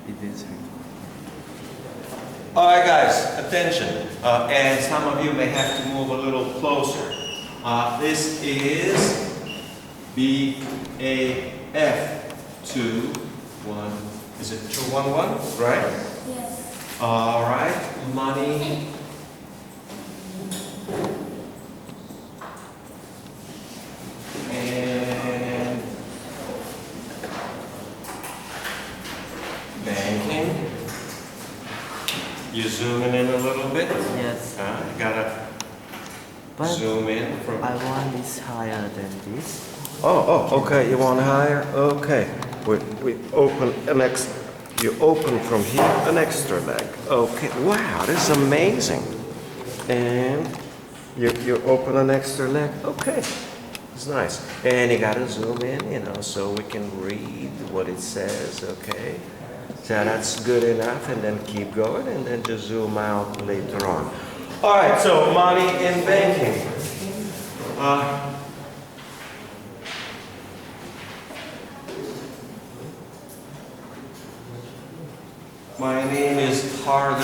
It is. All right, guys, attention. And some of you may have to move a little closer. This is BAF 21. Is it 211, right? Yes. All right, money. And banking. You zooming in a little bit? Yes. You gotta But zoom in from. I want this higher than this. Oh, okay. You want higher? Okay. We open you open from here an extra leg. Okay. Wow, this is amazing. And you open an extra leg. Okay. It's nice. And you gotta zoom in, so we can read what it says. Okay. So that's good enough, and then keep going, and then just zoom out later on. All right. So money in banking. My name is hard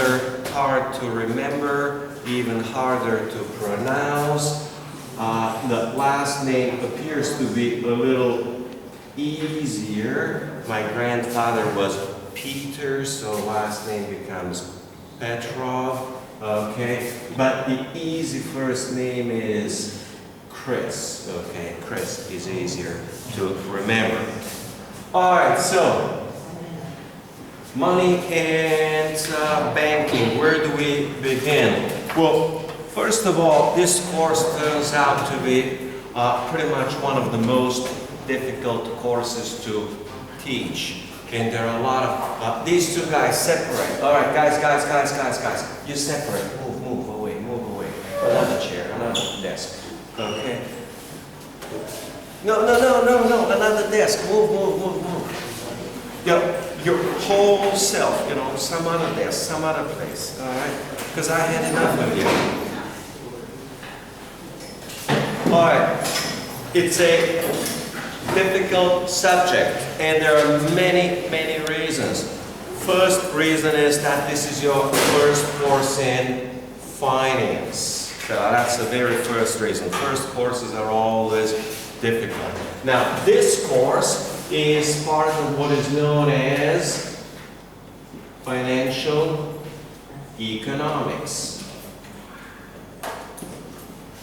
to remember, even harder to pronounce. The last name appears to be a little easier. My grandfather was Peter, so last name becomes Petrov. Okay, but the easy first name is Chris. Okay, Chris is easier to remember. All right, so money and banking, where do we begin? Well, first of all, this course turns out to be pretty much one of the most difficult courses to teach. And there are a lot of, these two guys separate. All right, guys, you separate. Move away. Another chair, another desk. Okay? No, another desk. Move. Your whole self, some other desk, some other place. All right? Because I had enough of you. All right. It's a difficult subject, and there are many reasons. First reason is that this is your first course in finance. So that's the very first reason. First courses are always difficult. Now, this course is part of what is known as financial economics.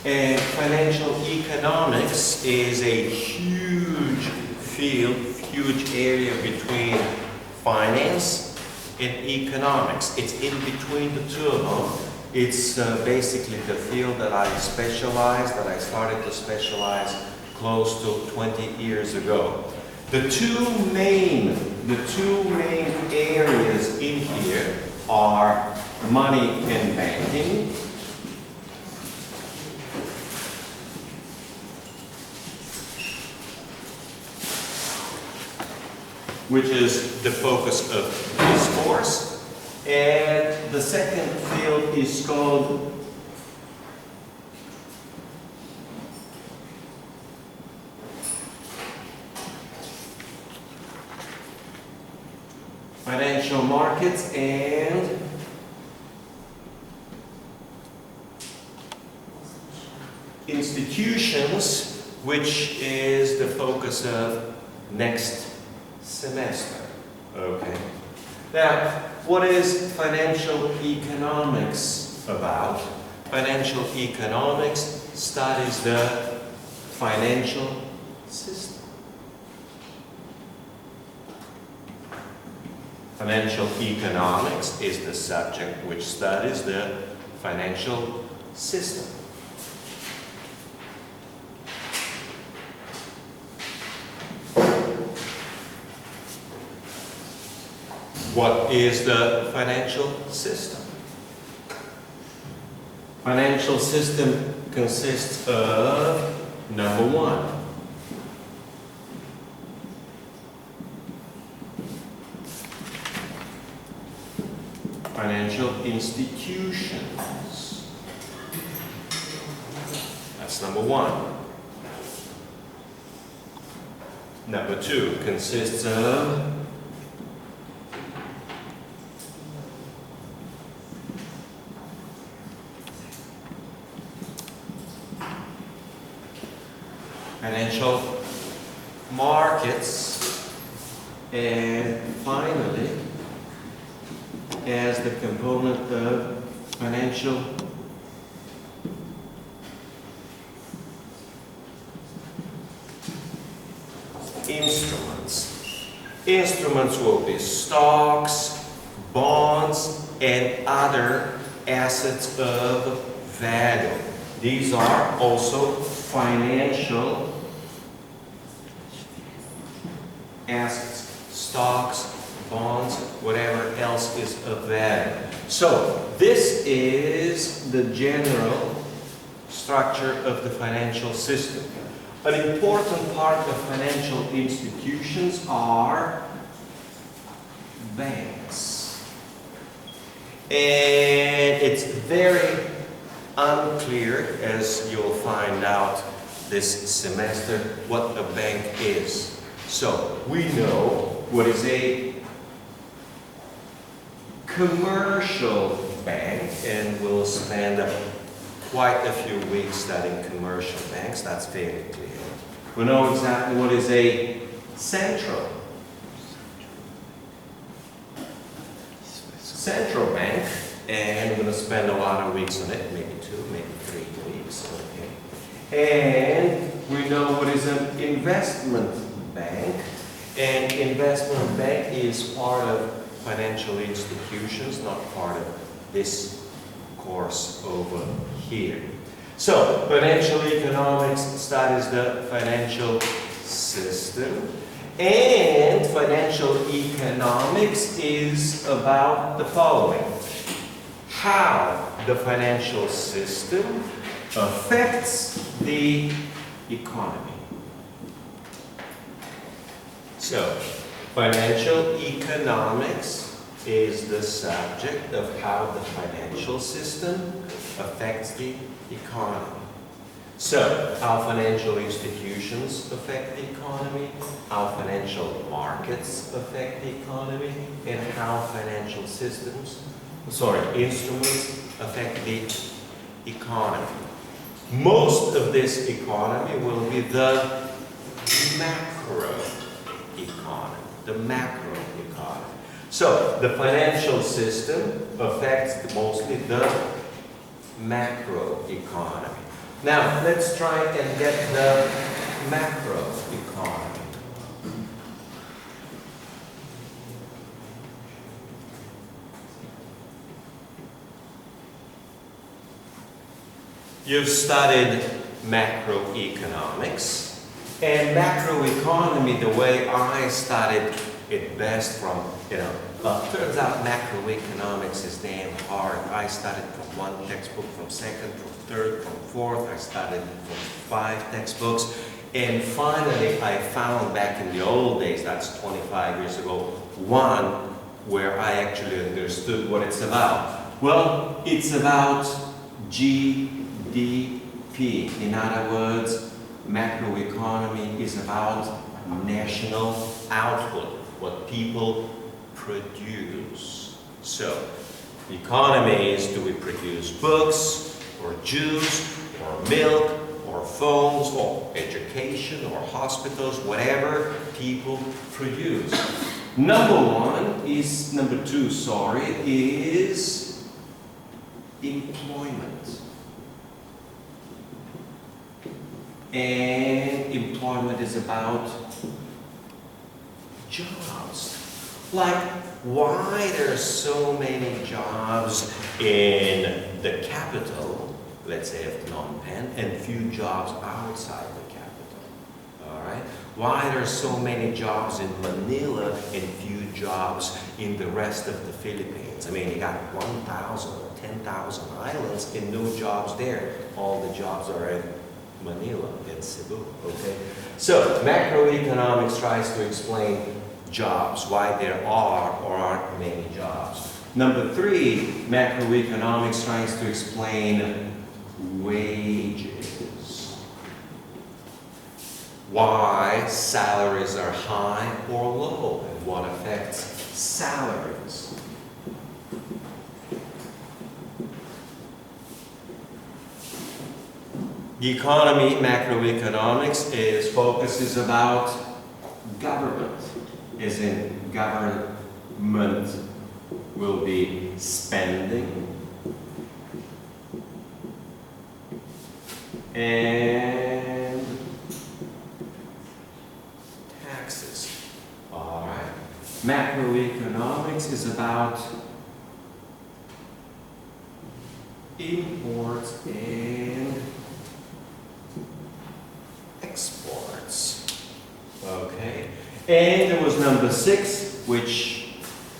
And financial economics is a huge field, huge area between finance and economics. It's in between the two of them. It's basically the field that I started to specialize close to 20 years ago. The two main areas in here are money and banking, which is the focus of this course. And the second field is called financial markets and institutions, which is the focus of next semester. Okay. Now, what is financial economics about? Financial economics studies the financial system. Financial economics is the subject which studies the financial system. What is the financial system? Financial system consists of, number one, financial institutions. That's number one. Number two consists of financial markets, and finally, as the component of financial instruments. Instruments will be stocks, bonds, and other assets of value. These are also financial assets, stocks, bonds, whatever else is of value. So this is the general structure of the financial system. An important part of financial institutions are banks. And it's very unclear, as you'll find out this semester, what a bank is. So we know what is a commercial bank, and we'll spend quite a few weeks studying commercial banks. That's fairly clear. We know exactly what is a central bank, and we're going to spend a lot of weeks on it, maybe 2, maybe 3 weeks. Okay. And we know what is an investment bank, and investment bank is part of financial institutions, not part of this course over here. So, financial economics studies the financial system, and financial economics is about the following: how the financial system affects the economy. So, financial economics is the subject of how the financial system affects the economy. So, how financial institutions affect the economy, how financial markets affect the economy, and how financial instruments affect the economy. Most of this economy will be the macro economy. So, the financial system affects mostly the macro economy. Now, let's try and get the macro economy. You've studied macroeconomics, and macroeconomy, the way I studied it best from, turns out macroeconomics is damn hard. I studied from 1 textbook, from 2nd, from 3rd, from 4th. I studied from 5 textbooks. And finally, I found back in the old days, that's 25 years ago, one where I actually understood what it's about. Well, it's about GDP. In other words, macroeconomy is about national output, what people produce. So, the economy is, do we produce books, or juice, or milk, or phones, or education, or hospitals, whatever people produce. Number 2 is employment. And employment is about jobs. Like, why there's so many jobs in the capital, let's say of Phnom Penh, and few jobs outside the capital. All right? Why there's so many jobs in Manila and few jobs in the rest of the Philippines? I mean, you got 1,000 or 10,000 islands and no jobs there. All the jobs are in Manila and Cebu, okay? So, macroeconomics tries to explain jobs, why there are or aren't many jobs. Number 3, macroeconomics tries to explain wages. Why salaries are high or low, and what affects salaries. economy, macroeconomics, focuses about government, as in government will be spending and taxes. All right. Macroeconomics is about imports and exports. Okay. And there was number 6, which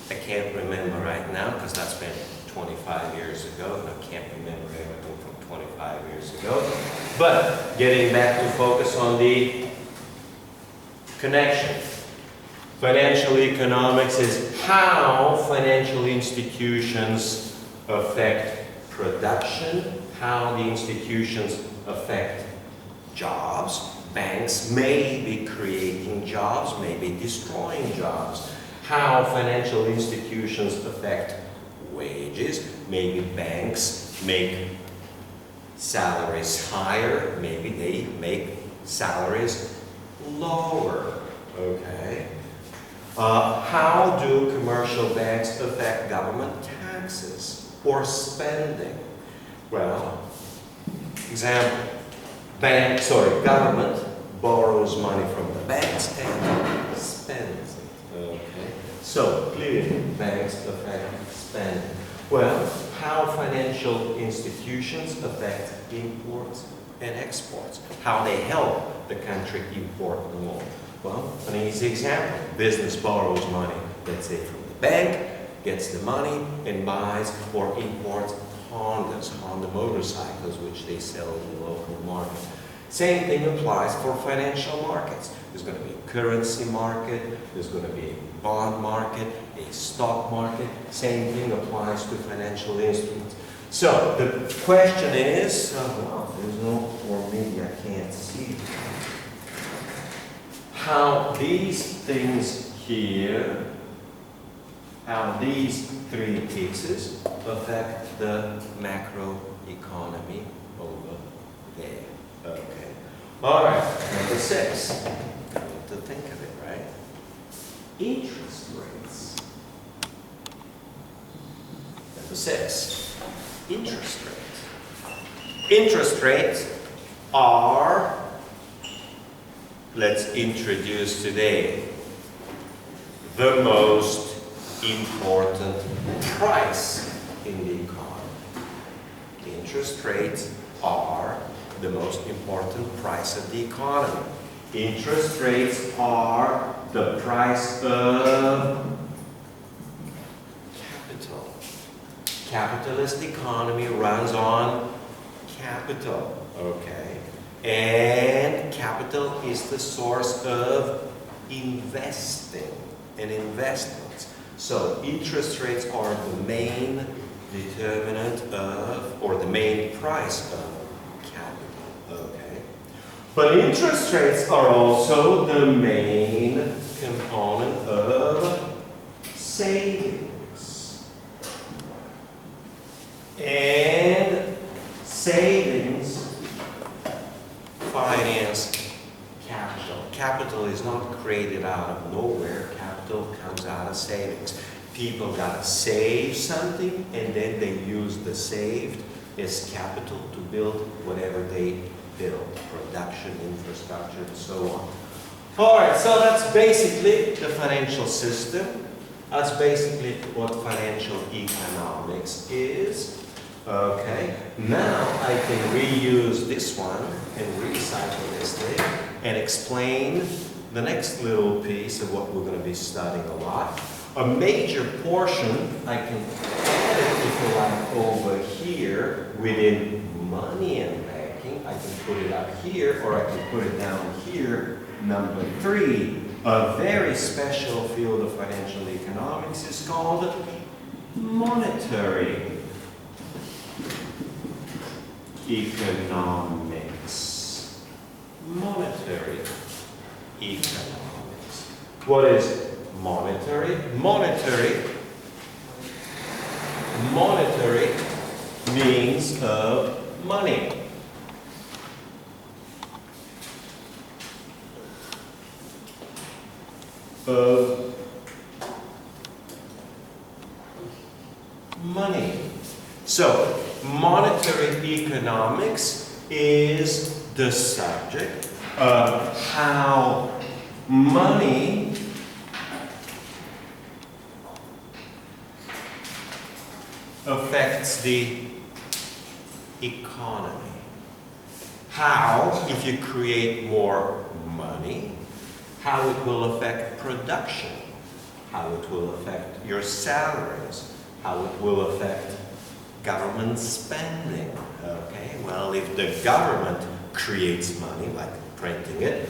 I can't remember right now because that's been 25 years ago, and I can't remember everything from 25 years ago. But getting back to focus on the connection. Financial economics is how financial institutions affect production, how the institutions affect jobs. Banks may be creating jobs, may be destroying jobs. How financial institutions affect wages. Maybe banks make salaries higher, maybe they make salaries lower. Okay. How do commercial banks affect government taxes or spending? Well, example, government borrows money from the banks and spends it. Okay. So clearly, banks affect spending. Well, how financial institutions affect imports and exports? How they help the country import more? Well, an easy example. Business borrows money, let's say from the bank, gets the money and buys or imports Honda motorcycles, which they sell in the local market. Same thing applies for financial markets. There's going to be a currency market, there's going to be a bond market, a stock market. Same thing applies to financial instruments. So the question is, there's no, or maybe I can't see how these things here, how these 3 pieces affect the macroeconomy over there. Okay. All right. Number 6. Come to think of it, right? Interest rates. Number 6. Interest rates. Interest rates are, let's introduce today, the most important price in the economy. Interest rates are the most important price of the economy. Interest rates are the price of capital. Capitalist economy runs on capital, okay? And capital is the source of investing and investments. So interest rates are the main determinant of, or the main price of capital, okay? But interest rates are also the main component of savings. And savings finance capital. Capital is not created out of nowhere. Capital comes out of savings. People gotta save something and then they use the saved as capital to build whatever they build. Production, infrastructure, and so on. Alright, so that's basically the financial system. That's basically what financial economics is. Okay, now I can reuse this one and recycle this thing and explain the next little piece of what we're going to be studying a lot. A major portion I can add it, if you like, over here within money and banking. I can put it up here or I can put it down here. Number 3, a very special field of financial economics is called monetary economics. Monetary economics. What is monetary? Monetary means of money. of money. So, monetary economics is the subject of how money affects the economy. How, if you create more money, how it will affect production, how it will affect your salaries, how it will affect government spending. Okay, well, if the government creates money, like printing it,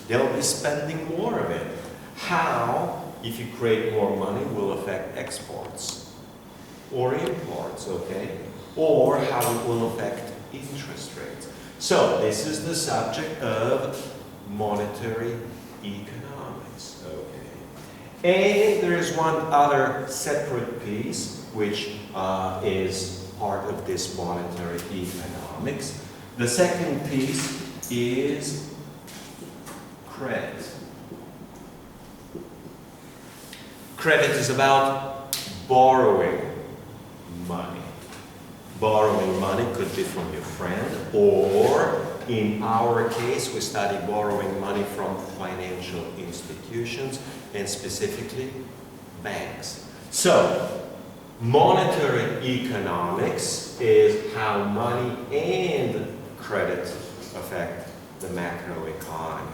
they'll be spending more of it. How, if you create more money, will affect exports or imports, okay? Or how it will affect interest rates. So, this is the subject of monetary economics, okay? And there is one other separate piece, which is part of this monetary economics. The second piece is credit. Credit is about borrowing money. Borrowing money could be from your friend, or in our case, we study borrowing money from financial institutions, and specifically banks. So, monetary economics is how money and credit affect the macroeconomy.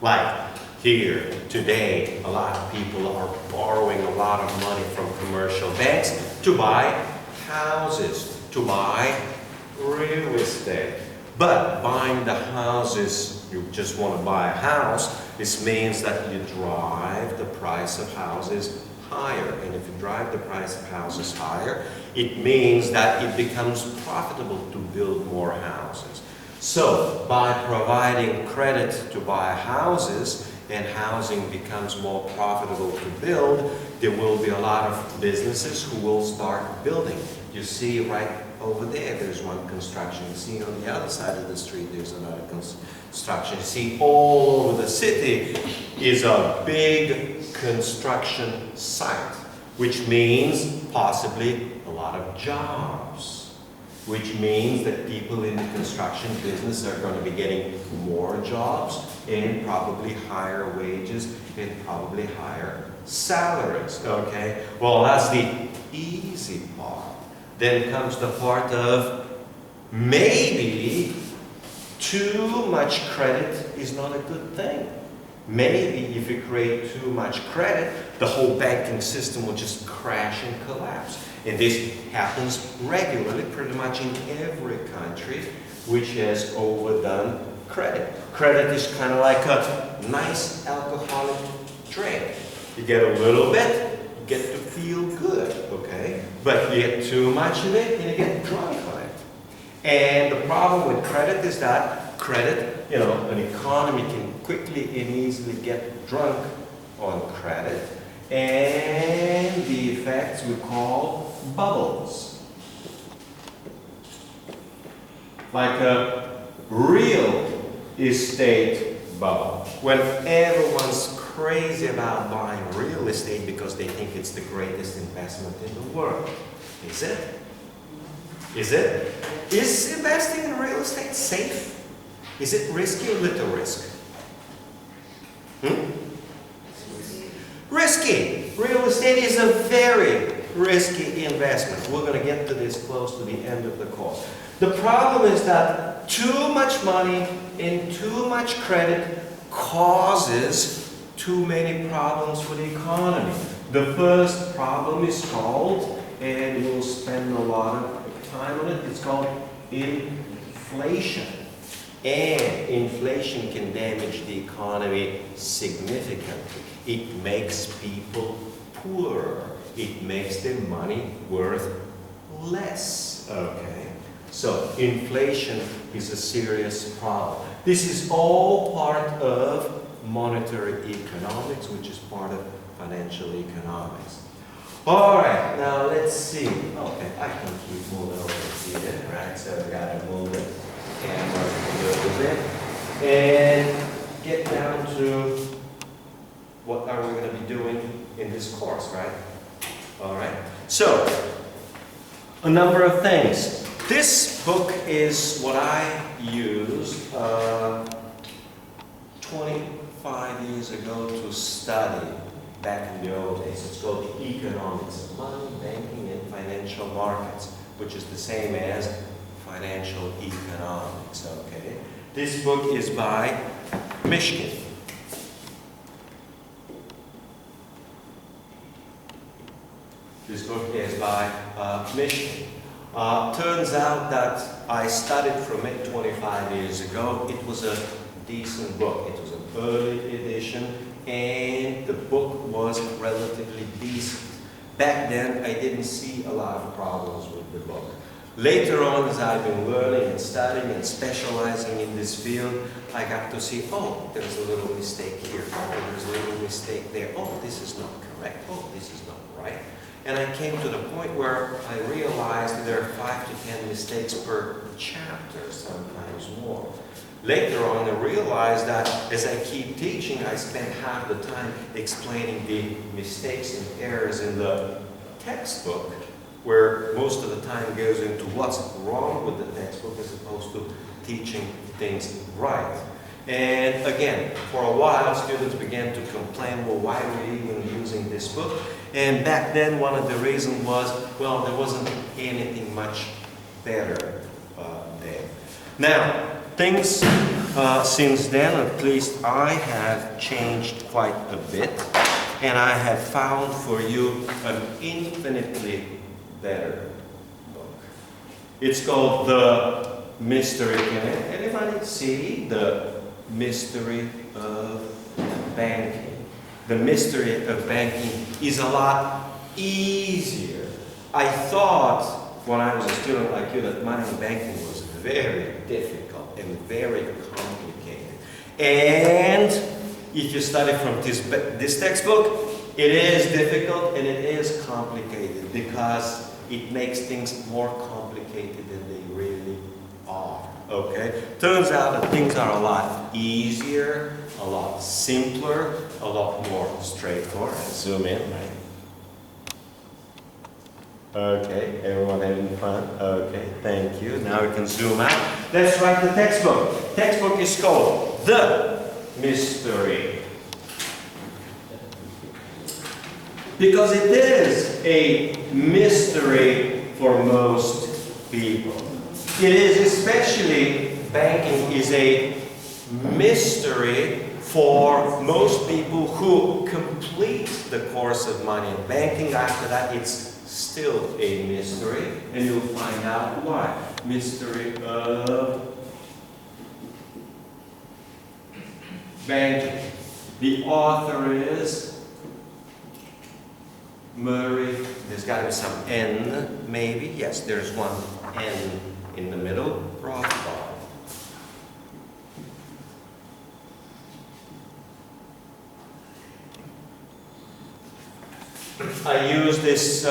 Like here, today, a lot of people are borrowing a lot of money from commercial banks to buy houses, to buy real estate. But buying the houses, you just want to buy a house, this means that you drive the price of houses higher. And if you drive the price of houses higher, it means that it becomes profitable to build more houses. So, by providing credit to buy houses, and housing becomes more profitable to build, there will be a lot of businesses who will start building. You see right over there, there's one construction. You see on the other side of the street, there's another construction. You see all over the city is a big construction site, which means possibly a lot of jobs, which means that people in the construction business are going to be getting more jobs and probably higher wages and probably higher salaries, okay? Well, that's the easy part. Then comes the part of maybe too much credit is not a good thing. Maybe if you create too much credit, the whole banking system will just crash and collapse. And this happens regularly, pretty much in every country which has overdone credit. Credit is kind of like a nice alcoholic drink. You get a little bit, you get to feel good, okay? But you get too much of it and you get drunk on it. And the problem with credit is that credit, you know, an economy can quickly and easily get drunk on credit. And the effects we call bubbles. Like a real estate bubble. When everyone's crazy about buying real estate because they think it's the greatest investment in the world. Is it? Is it? Is investing in real estate safe? Is it risky or little risk? Risky. Real estate is a very risky investment. We're going to get to this close to the end of the course. The problem is that too much money and too much credit causes too many problems for the economy. The first problem is called, and we'll spend a lot of time on it, it's called inflation. And inflation can damage the economy significantly. It makes people poorer. It makes their money worth less. Okay? So inflation is a serious problem. This is all part of monetary economics, which is part of financial economics. All right, now let's see. Okay, I can keep moving over here, right? So we got to move the camera a little bit and get down to what are we going to be doing in this course, right? All right. So, a number of things. This book is what I used 25 years ago to study back in the old days. It's called The Economics of Money, Banking, and Financial Markets, which is the same as Financial Economics, okay? This book is by Mishkin. This book is by Mishkin. Turns out that I studied from it 25 years ago. It was a decent book. It was an early edition, and the book was relatively decent. Back then, I didn't see a lot of problems with the book. Later on, as I've been learning and studying and specializing in this field, I got to see, oh, there's a little mistake here, oh, there's a little mistake there, oh, this is not correct, oh, this is not right. And I came to the point where I realized there are 5 to 10 mistakes per chapter, sometimes more. Later on, I realized that as I keep teaching, I spend half the time explaining the mistakes and errors in the textbook, where most of the time goes into what's wrong with the textbook as opposed to teaching things right. And again, for a while, students began to complain, well, why are we even using this book? And back then, one of the reasons was, well, there wasn't anything much better there. Now, things since then, at least I have changed quite a bit, and I have found for you an infinitely better book. It's called The Mystery. Can anybody see The Mystery of Banking? The Mystery of Banking is a lot easier. I thought when I was a student like you that money and banking was very difficult and very complicated. And if you study from this textbook, it is difficult and it is complicated because it makes things more complicated than they really are. Okay? Turns out that things are a lot easier, a lot simpler, a lot more straightforward. Zoom in, right? Okay, everyone having fun? Okay, thank you. Now we can zoom out. Let's write the textbook. Textbook is called The Mystery. Because it is a mystery for most people. It is especially, banking is a mystery for most people who complete the course of money and banking. After that, it's still a mystery, and you'll find out why. Mystery of banking. The author is Murray. There's got to be some N, maybe. Yes, there's one N in the middle. Rothbard. I used this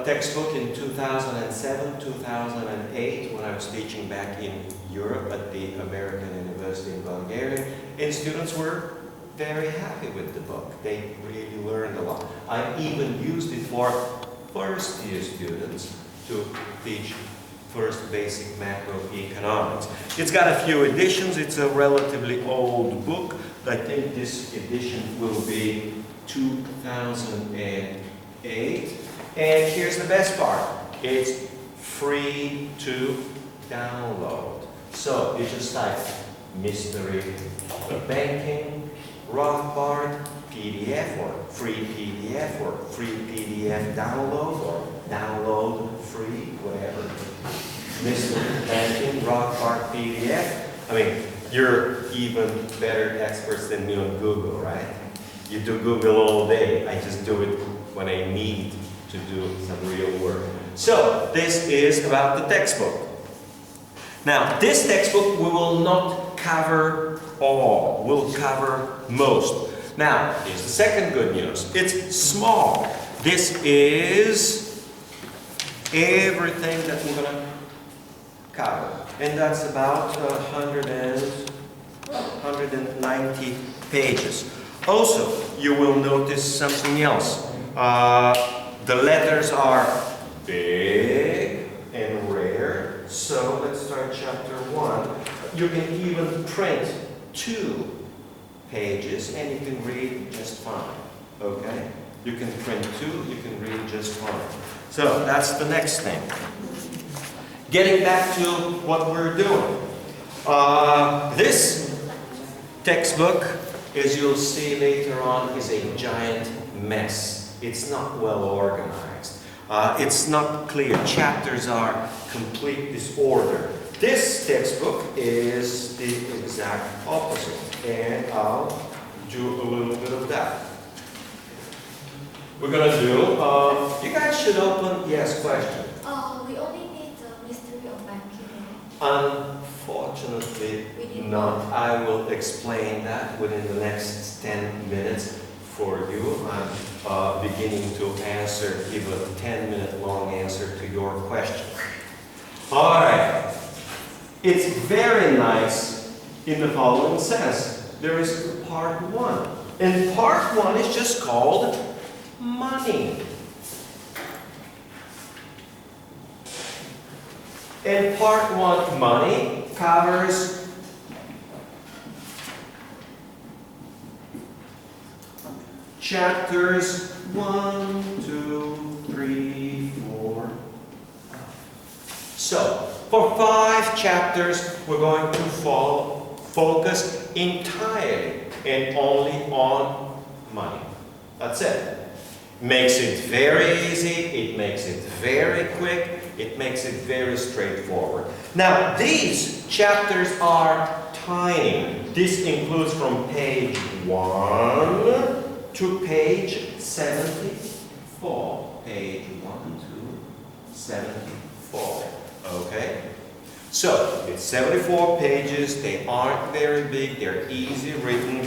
textbook in 2007, 2008 when I was teaching back in Europe at the American University in Bulgaria, and students were very happy with the book. They really learned a lot. I even used it for first-year students to teach first basic macroeconomics. It's got a few editions. It's a relatively old book. I think this edition will be 2008. And here's the best part. It's free to download. So you just type Mystery of Banking, Rothbard, PDF, or free PDF, or free PDF download, or download free, whatever. Mystery of Banking, Rothbard, PDF. I mean, you're even better experts than me on Google, right? You do Google all day. I just do it when I need to do some real work. So, this is about the textbook. Now, this textbook we will not cover all. We'll cover most. Now, here's the second good news. It's small. This is everything that we're going to cover. And that's about 190 pages. Also, you will notice something else. The letters are big and rare. So let's start chapter 1. You can even print 2 pages and you can read just fine. Okay? You can print 2, you can read just fine. So that's the next thing. Getting back to what we're doing. This textbook, as you'll see later on, is a giant mess. It's not well organized. It's not clear. Chapters are complete disorder. This textbook is the exact opposite. And I'll do a little bit of that. We're going to do, you guys should open, yes, question. We only need the mystery of banking. Unfortunately, not. I will explain that within the next 10 minutes for you. I'm beginning to give a 10-minute long answer to your question. All right. It's very nice in the following sense. There is part 1. And part 1 is just called money. And part 1, money, covers chapters 1, 2, 3, 4. So, for 5 chapters, we're going to focus entirely and only on money. That's it. Makes it very easy, it makes it very quick, it makes it very straightforward. Now, these chapters are tiny. This includes from page 1 to page 74. Page 1 to 74. Okay? So, it's 74 pages, they aren't very big, they're easy written.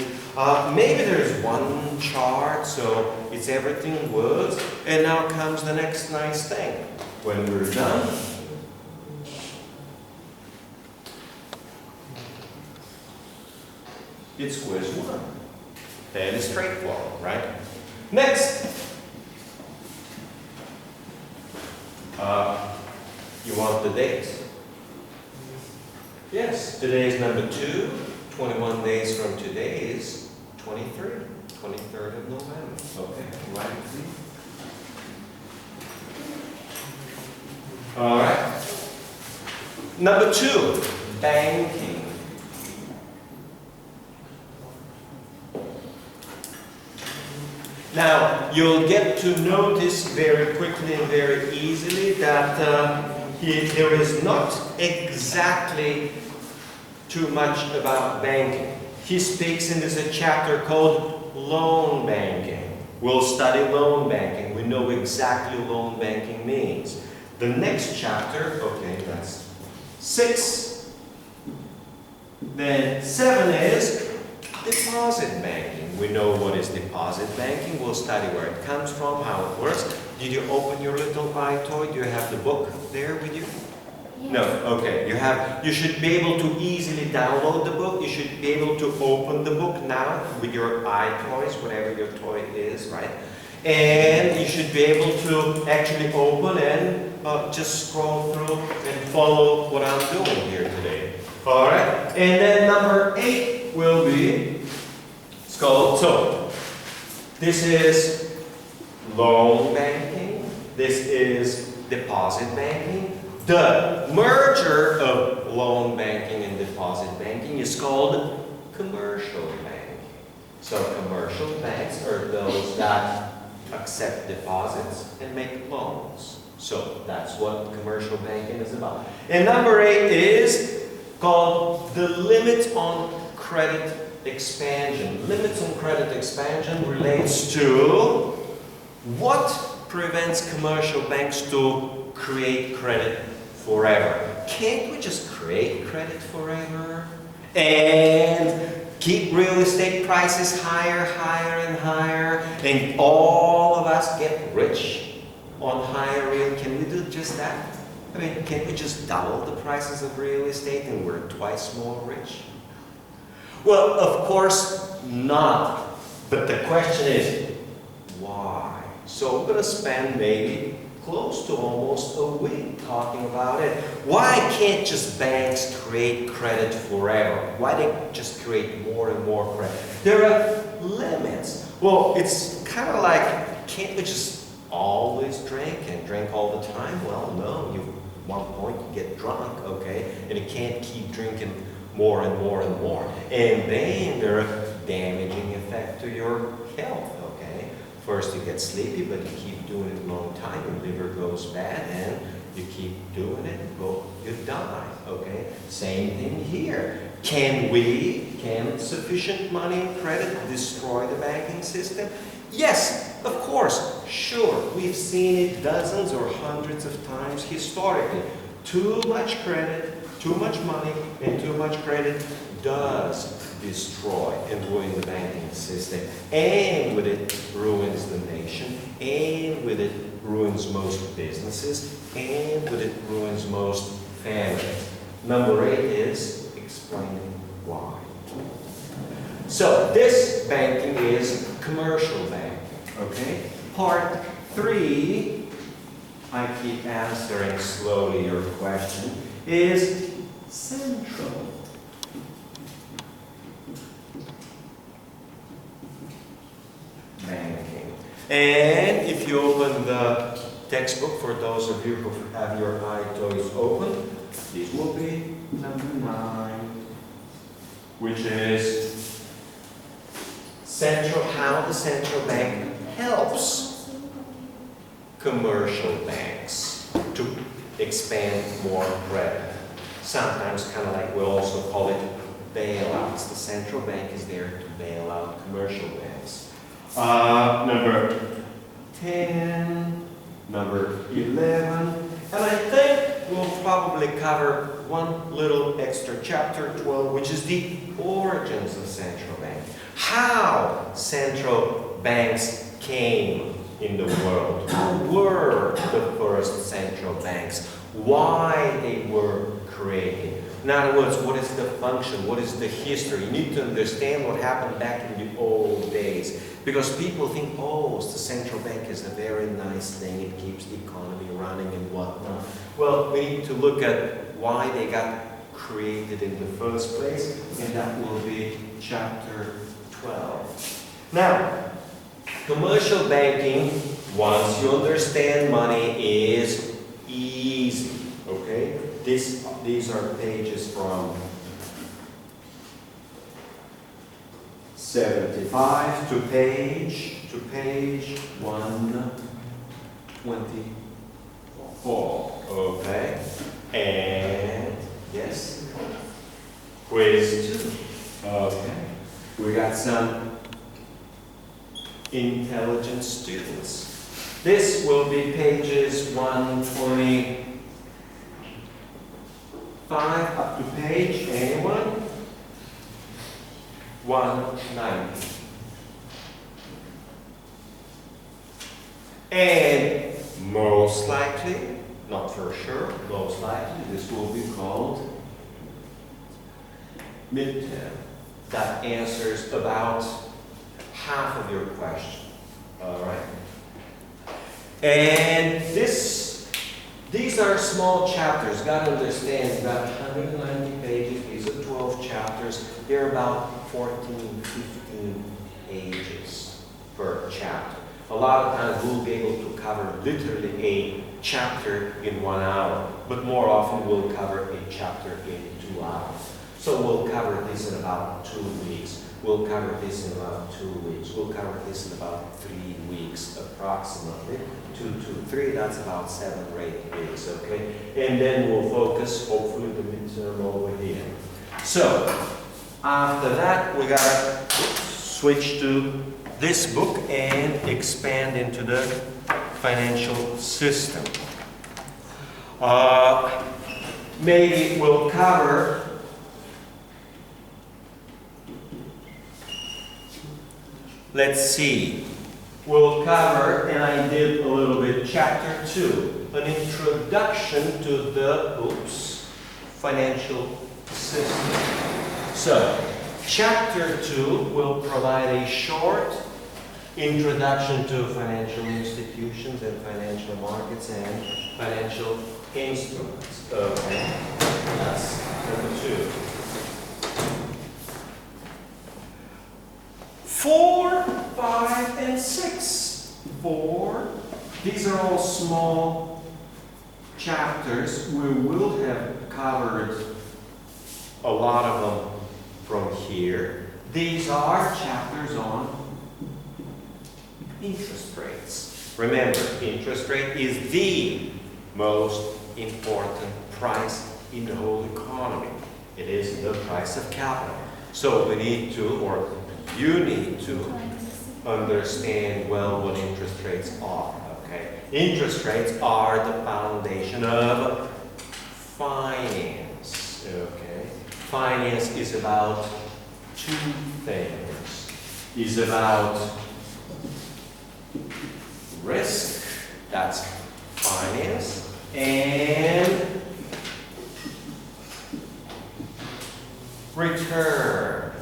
Maybe there's one chart, so it's everything words. And now comes the next nice thing. When we're done, it's quiz 1. That is straightforward, right? Next. You want the date? Yes, today is number 2. 21 days from today is 23rd of November. Okay, right. All right. Number 2, banking. Now, you'll get to notice very quickly and very easily that there is not exactly too much about banking. He speaks in this chapter called loan banking. We'll study loan banking. We know exactly what loan banking means. The next chapter, okay, that's 6. Then 7 is deposit banking. We know what is deposit banking. We'll study where it comes from, how it works. Did you open your little iToy? Do you have the book there with you? Yes. No, okay. You should be able to easily download the book. You should be able to open the book now with your iToys, whatever your toy is, right? And you should be able to actually open and just scroll through and follow what I'm doing here today. All right? And then number 8 will be, it's called, so this is loan banking. This is deposit banking. The merger of loan banking and deposit banking is called commercial banking. So commercial banks are those that accept deposits and make loans. So that's what commercial banking is about. And number 8 is called the limit on credit expansion. Limits on credit expansion relates to what prevents commercial banks to create credit forever. Can't we just create credit forever and keep real estate prices higher, higher, and higher, and all of us get rich on higher real? Can we do just that? I mean, can't we just double the prices of real estate and we're twice more rich? Well, of course not. But the question is, why? So we're going to spend maybe close to almost a week talking about it. Why can't just banks create credit forever? Why they just create more and more credit? There are limits. Well, it's kind of like, can't we just always drink and drink all the time? Well, no. At one point you get drunk, okay? And you can't keep drinking more and more and more. And then there are damaging effect to your health, okay? First you get sleepy, but you keep doing it a long time, your liver goes bad, and you keep doing it, you die, okay? Same thing here. Can sufficient money and credit destroy the banking system? Yes, of course, sure. We've seen it dozens or hundreds of times historically. Too much credit, too much money, and too much credit does destroy and ruin the banking system. And with it ruins the nation, and with it ruins most businesses, and with it ruins most families. Number 8 is explaining why. So this banking is commercial banking, okay? Part 3, I keep answering slowly your question, is central banking. And if you open the textbook, for those of you who have your iToys open, this will be number 9, which is how the central bank helps commercial banks to expand more credit. Sometimes kind of like we also call it bailouts. The central bank is there to bail out commercial banks. Number 10, number 11, and I think we'll probably cover one little extra chapter, 12, which is the origins of central bank. How central banks came in the world. Who were the first central banks? Why they were created. In other words, what is the function? What is the history? You need to understand what happened back in the old days. Because people think, oh, the central bank is a very nice thing. It keeps the economy running and whatnot. Well, we need to look at why they got created in the first place. And that will be chapter 12. Now, commercial banking, once you understand money, is easy. Okay? These are pages from 75 to page 124. Okay? And yes? Quiz 2. Okay. We got some intelligent students. This will be pages 125 up to page, anyone? 190. And most likely, not for sure, most likely, this will be called midterm. That answers about half of your question. All right. And these are small chapters. Got to understand, you've got 190 pages. These are 12 chapters. They're about 14, 15 pages per chapter. A lot of times we'll be able to cover literally a chapter in 1 hour, but more often we'll cover a chapter in 2 hours. So we'll cover this in about 2 weeks. We'll cover this in about 2 weeks. We'll cover this in about 3 weeks, approximately. 2 to 3, that's about 7 or 8 weeks, okay? And then we'll focus, hopefully, the midterm over here. So, after that, we gotta switch to this book and expand into the financial system. Maybe we'll cover let's see. We'll cover, and I did a little bit, chapter 2, an introduction to the financial system. So, Chapter 2 will provide a short introduction to financial institutions and financial markets and financial instruments. Okay, that's number 2. 4, 5, and 6. 4. These are all small chapters. We will have covered a lot of them from here. These are chapters on interest rates. Remember, interest rate is the most important price in the whole economy. It is the price of capital. So we need to, or you need to, understand well what interest rates are. Okay? Interest rates are the foundation of finance. Okay? Finance is about 2 things. It's about risk, that's finance, and return,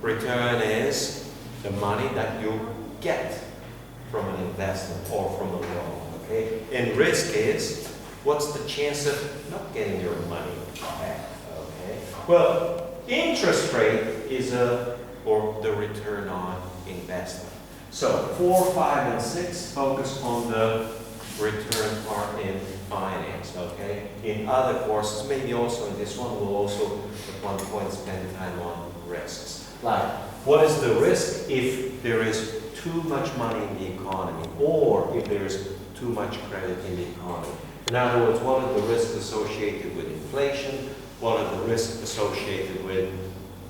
Return is the money that you get from an investment or from a loan, okay? And risk is, what's the chance of not getting your money back, okay? Well, interest rate is or the return on investment. So 4, 5, and 6 focus on the return part in finance, okay? In other courses, maybe also in this one, we'll also at one point spend time on risks. Like, what is the risk if there is too much money in the economy, or if there is too much credit in the economy? In other words, what are the risks associated with inflation? What are the risks associated with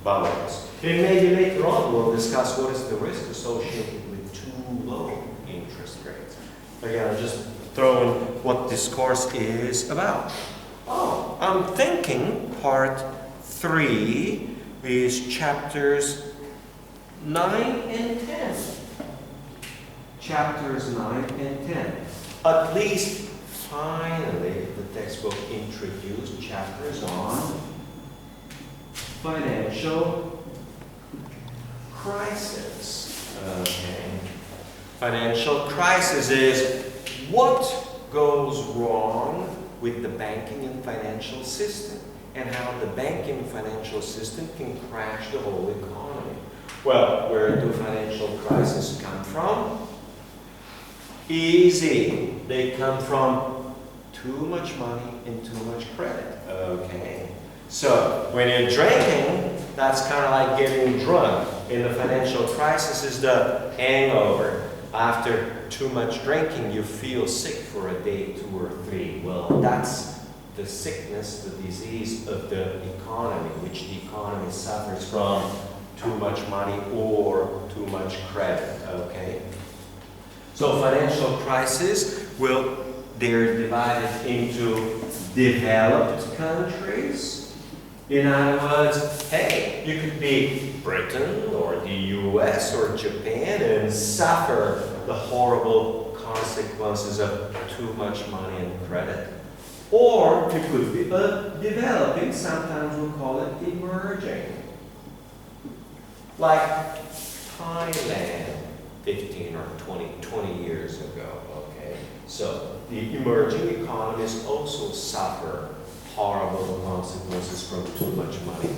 bubbles? And maybe later on we'll discuss what is the risk associated with too low interest rates. Again, I'm just throwing what this course is about. Oh, I'm thinking part 3 is chapters 9 and 10. Chapters 9 and 10. At least finally the textbook introduced chapters on financial crisis. Okay. Financial crisis is what goes wrong with the banking and financial system, and how the banking and financial system can crash the whole economy. Well, where do financial crises come from? Easy. They come from too much money and too much credit. Okay. So when you're drinking, that's kind of like getting drunk. In the financial crisis is the hangover. After too much drinking, you feel sick for a day, 2 or 3. Well, that's the sickness, the disease of the economy, which the economy suffers from too much money or too much credit, okay? So financial crisis, they're divided into developed countries. In other words, hey, you could be Britain or the US or Japan and suffer the horrible consequences of too much money and credit. Or it could be developing, sometimes we'll call it emerging. Like Thailand 15 or 20 years ago, okay? So the emerging economies also suffer horrible consequences from too much money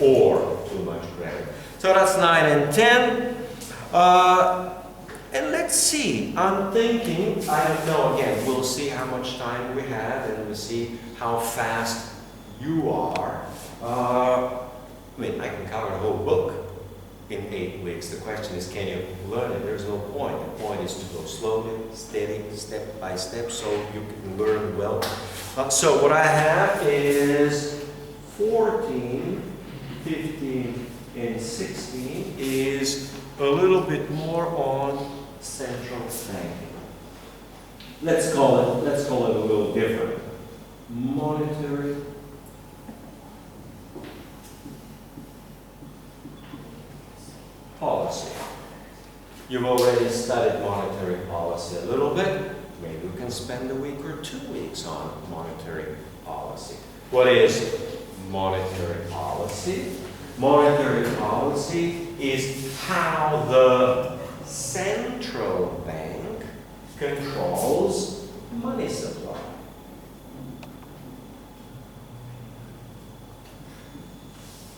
or too much credit. So that's 9 and 10. And let's see, I'm thinking, I don't know, again, we'll see how much time we have and we'll see how fast you are. I can cover the whole book in 8 weeks. The question is, can you learn it? There's no point. The point is to go slowly, steady, step by step, so you can learn well. So what I have is 14, 15, and 16 is a little bit more on central banking. Let's call it a little different. Monetary policy. You've already studied monetary policy a little bit. Maybe you can spend a week or 2 weeks on monetary policy. What is monetary policy? Monetary policy is how the central bank controls money supply.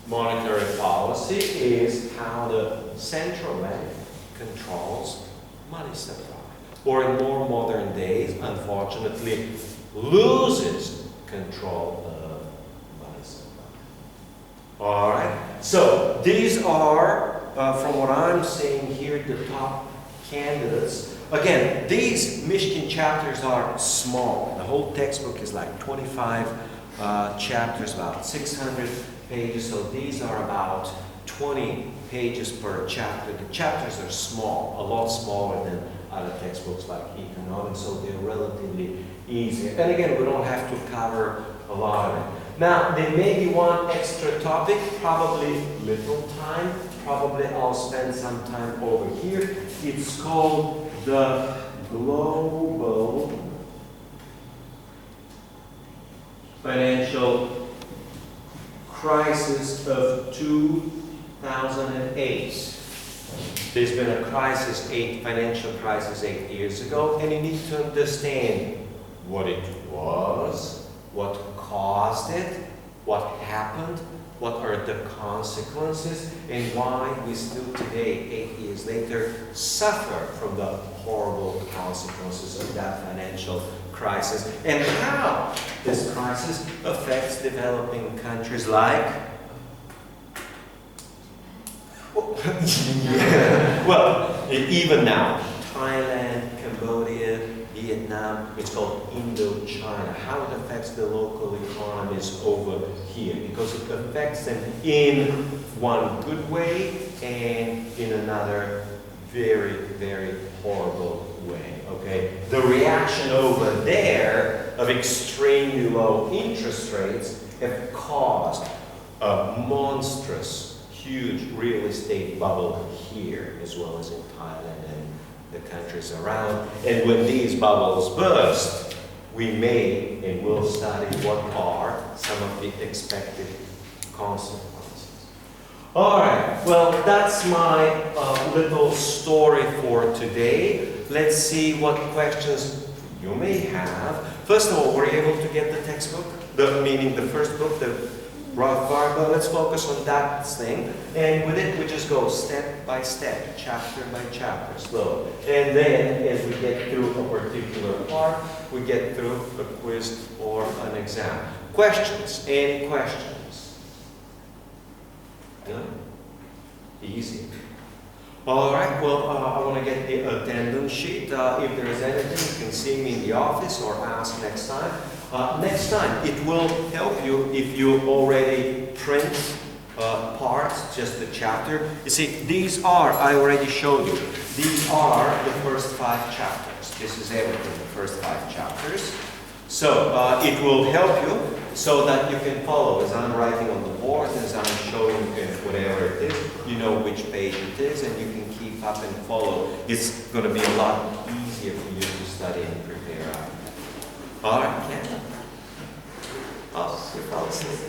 Monetary policy is how the central bank controls money supply. Or in more modern days, unfortunately, loses control of money supply. All right? So these are, from what I'm seeing here, the top candidates. Again, these Michigan chapters are small. The whole textbook is like 25 chapters, about 600 pages. So these are about 20 pages per chapter. The chapters are small, a lot smaller than other textbooks like economics, so they're relatively easy. And again, we don't have to cover a lot of it. Now, there may be one extra topic, probably little time. Probably I'll spend some time over here. It's called the Global Financial Crisis of 2008. There's been a financial crisis 8 years ago, and you need to understand what it was, what caused it, what happened, what are the consequences, and why we still today, 8 years later, suffer from the horrible consequences of that financial crisis, and how this crisis affects developing countries like yeah. Well, even now, Thailand, Cambodia, Vietnam, it's called Indochina. How it affects the local economies over here, because it affects them in one good way and in another very, very horrible way, okay? The reaction over there of extremely low interest rates have caused a monstrous huge real estate bubble here, as well as in Thailand and the countries around. And when these bubbles burst, we may and will study what are some of the expected consequences. All right, well, that's my little story for today. Let's see what questions you may have. First of all, were you able to get the textbook? Meaning the first book, the Rothbard, but let's focus on that thing. And with it, we just go step by step, chapter by chapter, slow. And then, as we get through a particular part, we get through a quiz or an exam. Questions? Any questions? No? Easy. All right, well, I want to get the attendance sheet. If there is anything, you can see me in the office or ask next time. Next time, it will help you if you already print parts, just the chapter. You see, these are, I already showed you, these are the first 5 chapters. This is everything, the first 5 chapters. So it will help you so that you can follow. As I'm writing on the board, as I'm showing whatever it is, you know which page it is, and you can keep up and follow. It's going to be a lot easier for you to study and prepare. All right, Ken? Oh, you're falling asleep.